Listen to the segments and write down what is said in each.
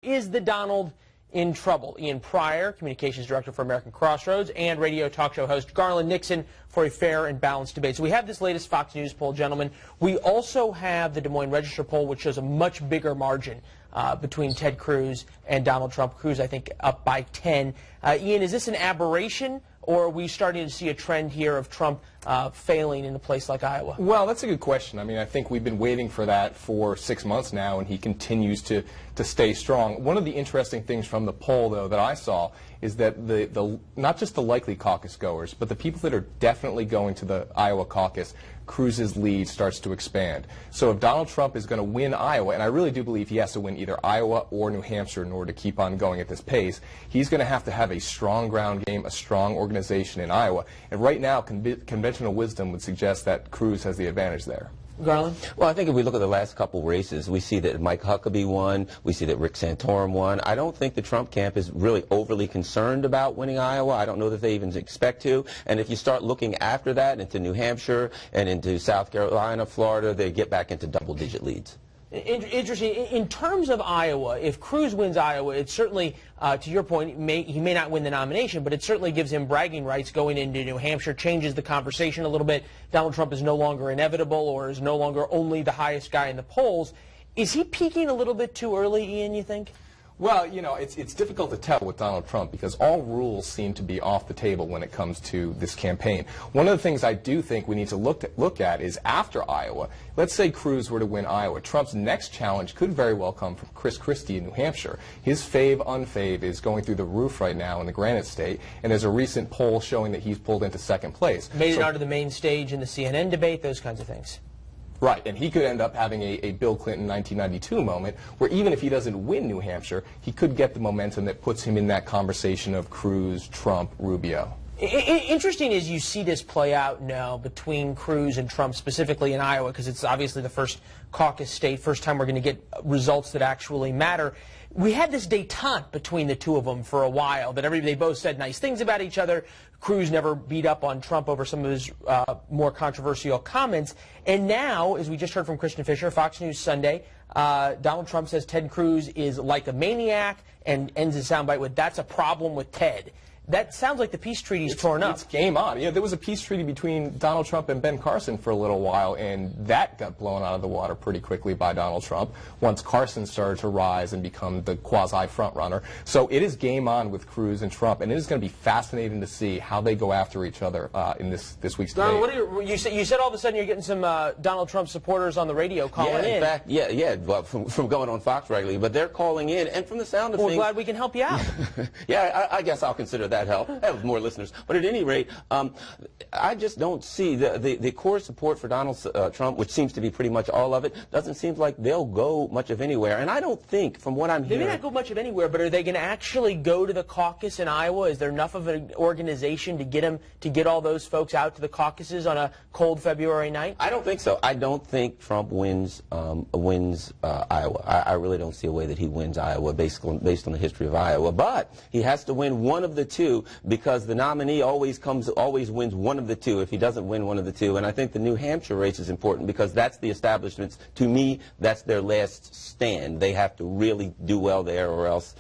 Is the Donald in trouble? Ian Prior, Communications Director for American Crossroads, and radio talk show host Garland Nixon for a fair and balanced debate. So we have this latest Fox News poll, gentlemen. We also have the Des Moines Register poll, which shows a much bigger margin between Ted Cruz and Donald Trump. Cruz, I think, up by 10. Ian, is this an aberration, or are we starting to see a trend here of Trump failing in a place like Iowa? Well, that's a good question. I mean, I think we've been waiting for that for 6 months now, and he continues to stay strong. One of the interesting things from the poll, though, that I saw is that the not just the likely caucus goers, but the people that are definitely going to the Iowa caucus, Cruz's lead starts to expand. So if Donald Trump is going to win Iowa, and I really do believe he has to win either Iowa or New Hampshire in order to keep on going at this pace, he's going to have a strong ground game, a strong organization in Iowa. And right now, conventional wisdom would suggest that Cruz has the advantage there. Garland? Well, I think if we look at the last couple races, we see that Mike Huckabee won, we see that Rick Santorum won. I don't think the Trump camp is really overly concerned about winning Iowa. I don't know that they even expect to. And if you start looking after that into New Hampshire and into South Carolina, Florida, they get back into double-digit leads. Interesting. In terms of Iowa, if Cruz wins Iowa, it certainly, to your point, he may not win the nomination, but it certainly gives him bragging rights going into New Hampshire, changes the conversation a little bit. Donald Trump is no longer inevitable or is no longer only the highest guy in the polls. Is he peaking a little bit too early, Ian, you think? Well, you know, it's difficult to tell with Donald Trump because all rules seem to be off the table when it comes to this campaign. One of the things I do think we need to look at is after Iowa. Let's say Cruz were to win Iowa. Trump's next challenge could very well come from Chris Christie in New Hampshire. His fave-unfave is going through the roof right now in the Granite State, and there's a recent poll showing that he's pulled into second place. Made it onto the main stage in the CNN debate, those kinds of things. Right, and he could end up having a Bill Clinton 1992 moment where even if he doesn't win New Hampshire, he could get the momentum that puts him in that conversation of Cruz, Trump, Rubio. Interesting as you see this play out now between Cruz and Trump, specifically in Iowa, because it's obviously the first caucus state, first time we're going to get results that actually matter. We had this détente between the two of them for a while, that they both said nice things about each other. Cruz never beat up on Trump over some of his more controversial comments. And now, as we just heard from Christian Fisher, Fox News Sunday, Donald Trump says Ted Cruz is like a maniac and ends his soundbite with, "That's a problem with Ted." That sounds like the peace treaty's torn up. It's game on. You know, there was a peace treaty between Donald Trump and Ben Carson for a little while, and that got blown out of the water pretty quickly by Donald Trump once Carson started to rise and become the quasi-front-runner. So it is game on with Cruz and Trump, and it is going to be fascinating to see how they go after each other in this week's debate. What you said all of a sudden you're getting some Donald Trump supporters on the radio calling in. In fact, well, from going on Fox regularly, but they're calling in, and from the sound of things... We're glad we can help you out. Yeah, I guess I'll consider that help. Have more listeners. But at any rate, I just don't see the core support for Donald Trump, which seems to be pretty much all of it, doesn't seem like they'll go much of anywhere. And I don't think, from what I'm hearing... They may not go much of anywhere, but are they going to actually go to the caucus in Iowa? Is there enough of an organization to get all those folks out to the caucuses on a cold February night? I don't think so. I don't think Trump wins Iowa. I really don't see a way that he wins Iowa based on the history of Iowa. But he has to win one of the two, because the nominee always wins one of the two if he doesn't win one of the two. And I think the New Hampshire race is important because that's the establishment's, to me, that's their last stand. They have to really do well there, or else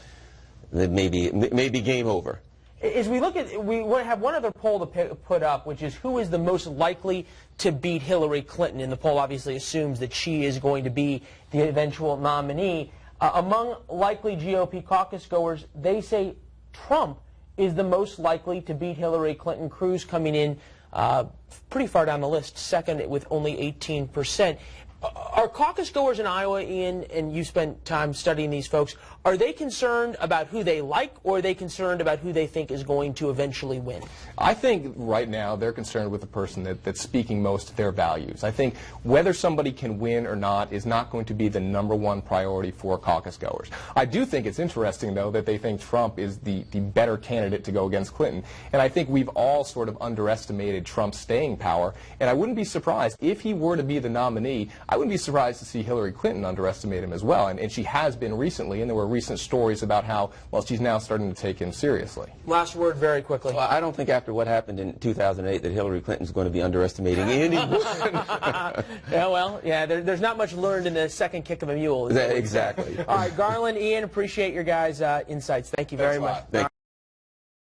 it may be game over. As we look at, we have one other poll to put up, which is who is the most likely to beat Hillary Clinton. And the poll obviously assumes that she is going to be the eventual nominee. Among likely GOP caucus goers, they say Trump is the most likely to beat Hillary Clinton. Cruz coming in pretty far down the list, second with only 18%. Are caucus goers in Iowa, Ian, and you spent time studying these folks, are they concerned about who they like, or are they concerned about who they think is going to eventually win? I think right now they're concerned with the person that's speaking most to their values. I think whether somebody can win or not is not going to be the #1 priority for caucus goers. I do think it's interesting, though, that they think Trump is the better candidate to go against Clinton. And I think we've all sort of underestimated Trump's staying power. And I wouldn't be surprised if he were to be the nominee. I wouldn't be surprised to see Hillary Clinton underestimate him as well, and she has been recently, and there were recent stories about how, well, she's now starting to take him seriously. Last word very quickly. Well, I don't think after what happened in 2008 that Hillary Clinton's going to be underestimating anyone. There's not much learned in the second kick of a mule. Exactly. All right, Garland, Ian, appreciate your guys' insights. Thank you very much. Thank you.